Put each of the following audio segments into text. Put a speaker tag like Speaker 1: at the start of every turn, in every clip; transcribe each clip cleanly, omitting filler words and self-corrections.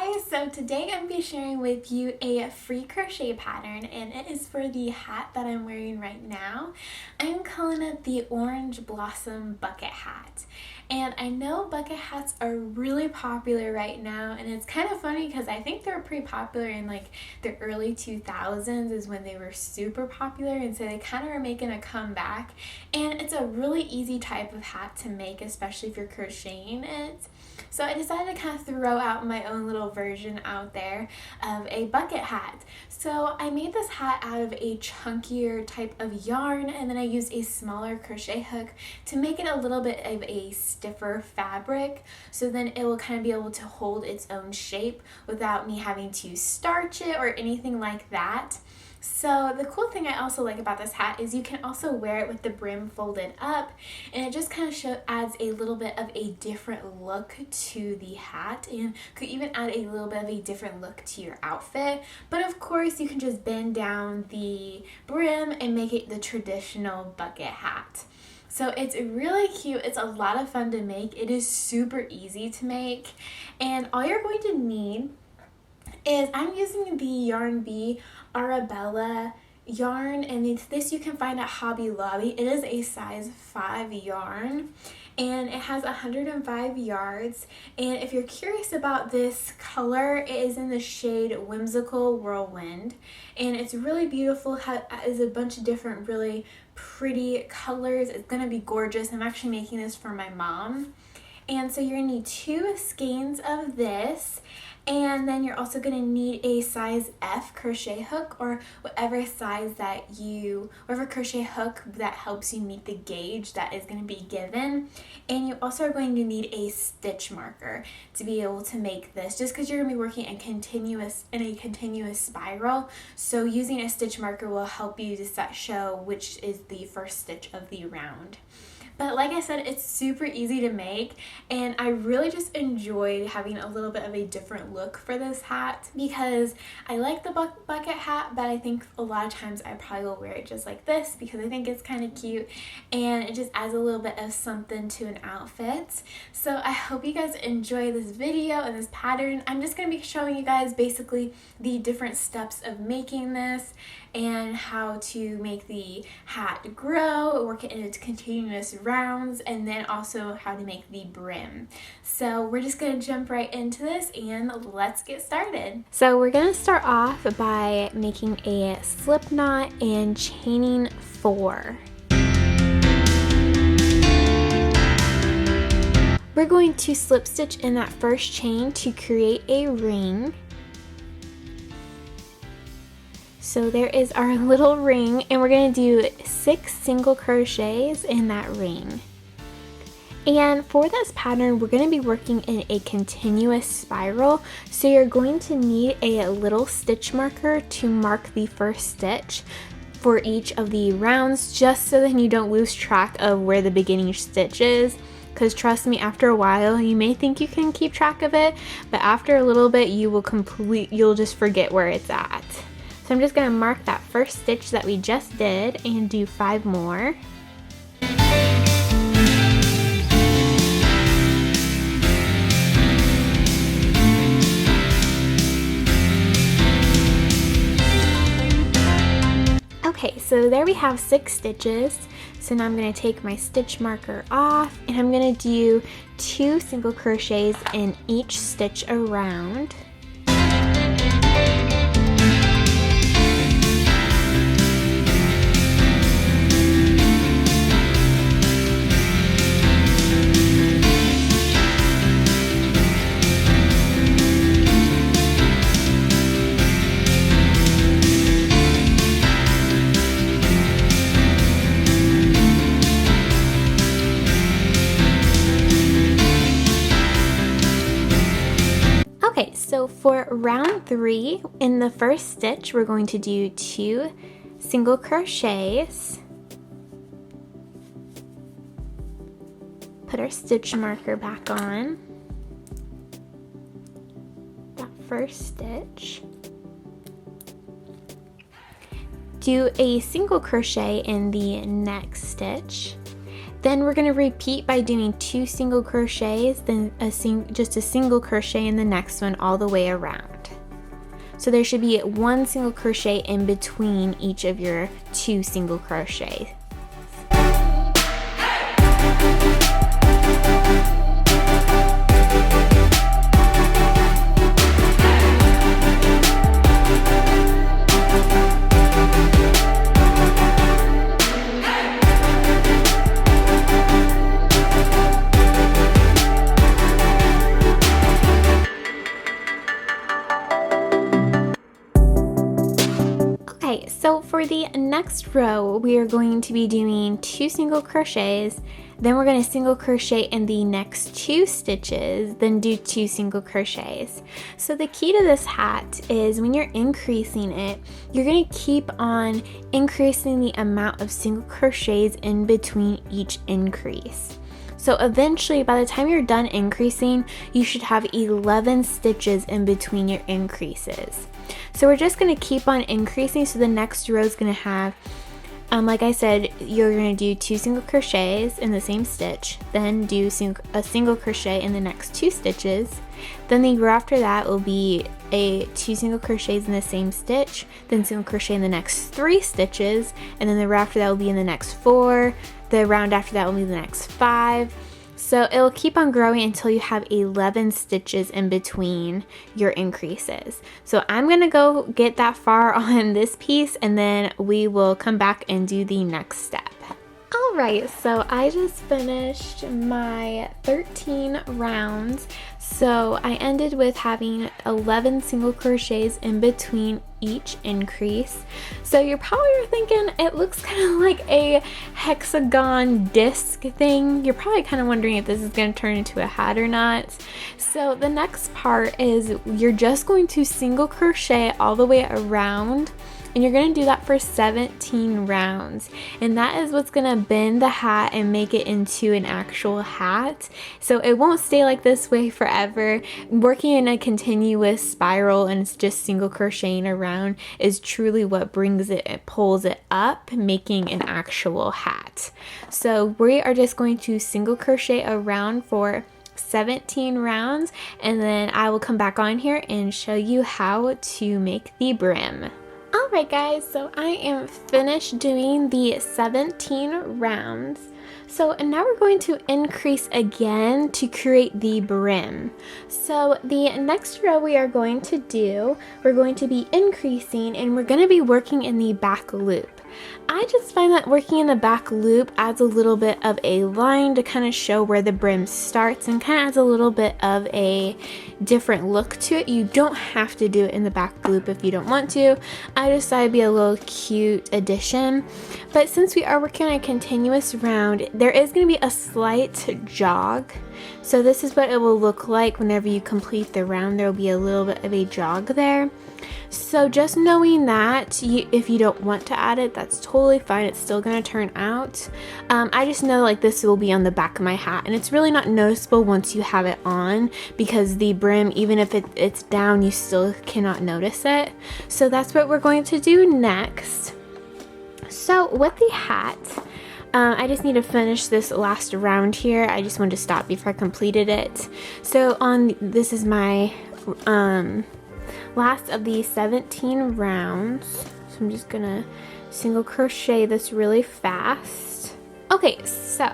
Speaker 1: guys, so today I'm going to be sharing with you a free crochet pattern, and it is for the hat that I'm wearing right now. I'm calling it the Orange Blossom Bucket Hat. And I know bucket hats are really popular right now, and it's kind of funny because I think they were pretty popular in like the early 2000s is when they were super popular, and so they kind of are making a comeback. And it's a really easy type of hat to make, especially if you're crocheting it. So I decided to kind of throw out my own little version out there of a bucket hat. So I made this hat out of a chunkier type of yarn, and then I used a smaller crochet hook to make it a little bit of a stiffer fabric, so then it will kind of be able to hold its own shape without me having to starch it or anything like that. So the cool thing I also like about this hat is you can also wear it with the brim folded up, and it just kind of adds a little bit of a different look to the hat, and could even add a little bit of a different look to your outfit. But of course you can just bend down the brim and make it the traditional bucket hat. So it's really cute. It's a lot of fun to make. It is super easy to make, and all you're going to need is I'm using the Yarn Bee Arabella yarn, and this you can find at Hobby Lobby. It is a size 5 yarn, and it has 105 yards. And if you're curious about this color, it is in the shade Whimsical Whirlwind, and it's really beautiful. It has a bunch of different really pretty colors. It's gonna be gorgeous. I'm actually making this for my mom. And so you're gonna need 2 skeins of this, and then you're also gonna need a size F crochet hook, or whatever crochet hook that helps you meet the gauge that is gonna be given. And you also are going to need a stitch marker to be able to make this, just because you're gonna be working in a continuous spiral. So using a stitch marker will help you to show which is the first stitch of the round. But like I said, it's super easy to make, and I really just enjoyed having a little bit of a different look for this hat, because I like the bucket hat, but I think a lot of times I probably will wear it just like this because I think it's kind of cute and it just adds a little bit of something to an outfit. So I hope you guys enjoy this video and this pattern. I'm just going to be showing you guys basically the different steps of making this and how to make the hat grow, work it into continuous rounds, and then also how to make the brim. So we're just gonna jump right into this and let's get started. So we're gonna start off by making a slip knot and chaining 4. We're going to slip stitch in that first chain to create a ring. So there is our little ring, and we're going to do 6 single crochets in that ring. And for this pattern, we're going to be working in a continuous spiral, so you're going to need a little stitch marker to mark the first stitch for each of the rounds, just so that you don't lose track of where the beginning stitch is. Because trust me, after a while, you may think you can keep track of it, but after a little bit, you'll just forget where it's at. So I'm just going to mark that first stitch that we just did and do 5 more. Okay, so there we have 6 stitches. So now I'm going to take my stitch marker off, and I'm going to do 2 single crochets in each stitch around. Okay, so for round 3, in the first stitch, we're going to do 2 single crochets. Put our stitch marker back on. That first stitch. Do a single crochet in the next stitch. Then we're going to repeat by doing 2 single crochets, then just a single crochet in the next one all the way around. So there should be 1 single crochet in between each of your 2 single crochets. So for the next row, we are going to be doing 2 single crochets, then we're going to single crochet in the next 2 stitches, then do 2 single crochets. So the key to this hat is when you're increasing it, you're going to keep on increasing the amount of single crochets in between each increase. So eventually, by the time you're done increasing, you should have 11 stitches in between your increases. So we're just going to keep on increasing, so the next row is going to have, like I said, you're going to do 2 single crochets in the same stitch, then do a single crochet in the next 2 stitches, then the row after that will be 2 single crochets in the same stitch, then single crochet in the next 3 stitches, and then the row after that will be in the next 4, the round after that will be the next 5. So it'll keep on growing until you have 11 stitches in between your increases. So I'm gonna go get that far on this piece, and then we will come back and do the next step. Alright, so I just finished my 13 rounds. So I ended with having 11 single crochets in between each increase. So you're probably thinking it looks kind of like a hexagon disc thing. You're probably kind of wondering if this is going to turn into a hat or not. So the next part is you're just going to single crochet all the way around, and you're going to do that for 17 rounds, and that is what's going to bend the hat and make it into an actual hat. So it won't stay like this way forever. Working in a continuous spiral and it's just single crocheting around is truly what brings it pulls it up, making an actual hat. So we are just going to single crochet around for 17 rounds, and then I will come back on here and show you how to make the brim. Alright guys, so I am finished doing the 17 rounds. So now we're going to increase again to create the brim. So the next row we are going to do, we're going to be increasing, and we're going to be working in the back loop. I just find that working in the back loop adds a little bit of a line to kind of show where the brim starts, and kind of adds a little bit of a different look to it. You don't have to do it in the back loop if you don't want to. I just thought it'd be a little cute addition. But since we are working on a continuous round, there is going to be a slight jog. So this is what it will look like whenever you complete the round. There will be a little bit of a jog there. So just knowing that, if you don't want to add it, that's totally fine. It's still going to turn out. I just know like this will be on the back of my hat, and it's really not noticeable once you have it on, because the brim, even if it's down, you still cannot notice it. So that's what we're going to do next. So with the hat, I just need to finish this last round here. I just wanted to stop before I completed it. So this is my last of the 17 rounds. So I'm just gonna single crochet this really fast. Okay, so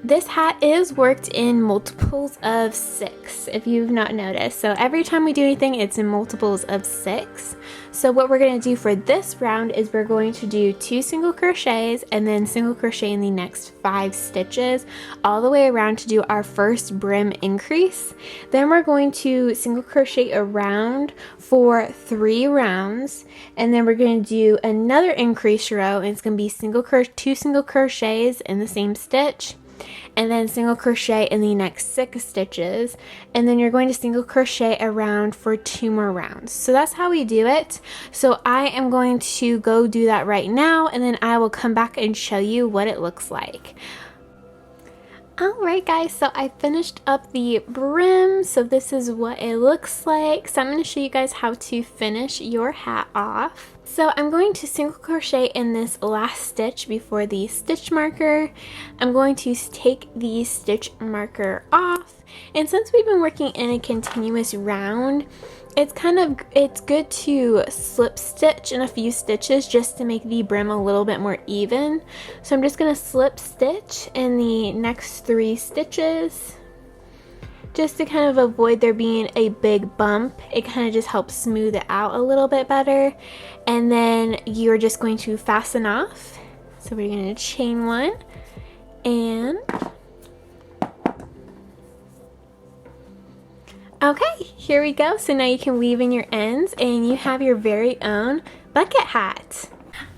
Speaker 1: this hat is worked in multiples of 6, if you've not noticed. So every time we do anything, it's in multiples of 6. So what we're going to do for this round is we're going to do 2 single crochets and then single crochet in the next 5 stitches all the way around to do our first brim increase. Then we're going to single crochet around for 3 rounds, and then we're going to do another increase row, and it's going to be 2 single crochets in the same stitch, and then single crochet in the next 6 stitches, and then you're going to single crochet around for 2 more rounds. So that's how we do it. So I am going to go do that right now, and then I will come back and show you what it looks like. Alright guys, so I finished up the brim, so this is what it looks like. So I'm going to show you guys how to finish your hat off. So I'm going to single crochet in this last stitch before the stitch marker. I'm going to take the stitch marker off, and since we've been working in a continuous round, it's good to slip stitch in a few stitches just to make the brim a little bit more even. So I'm just going to slip stitch in the next 3 stitches just to kind of avoid there being a big bump. It kind of just helps smooth it out a little bit better. And then you're just going to fasten off. So we're going to chain 1 and okay, here we go. So now you can weave in your ends and you have your very own bucket hat.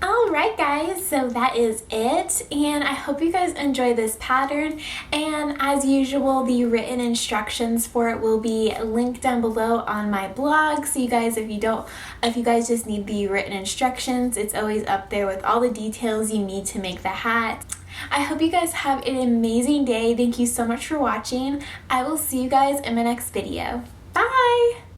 Speaker 1: Alright guys, so that is it, and I hope you guys enjoy this pattern, and as usual the written instructions for it will be linked down below on my blog. So you guys, if you guys just need the written instructions, it's always up there with all the details you need to make the hat. I hope you guys have an amazing day. Thank you so much for watching. I will see you guys in my next video. Bye!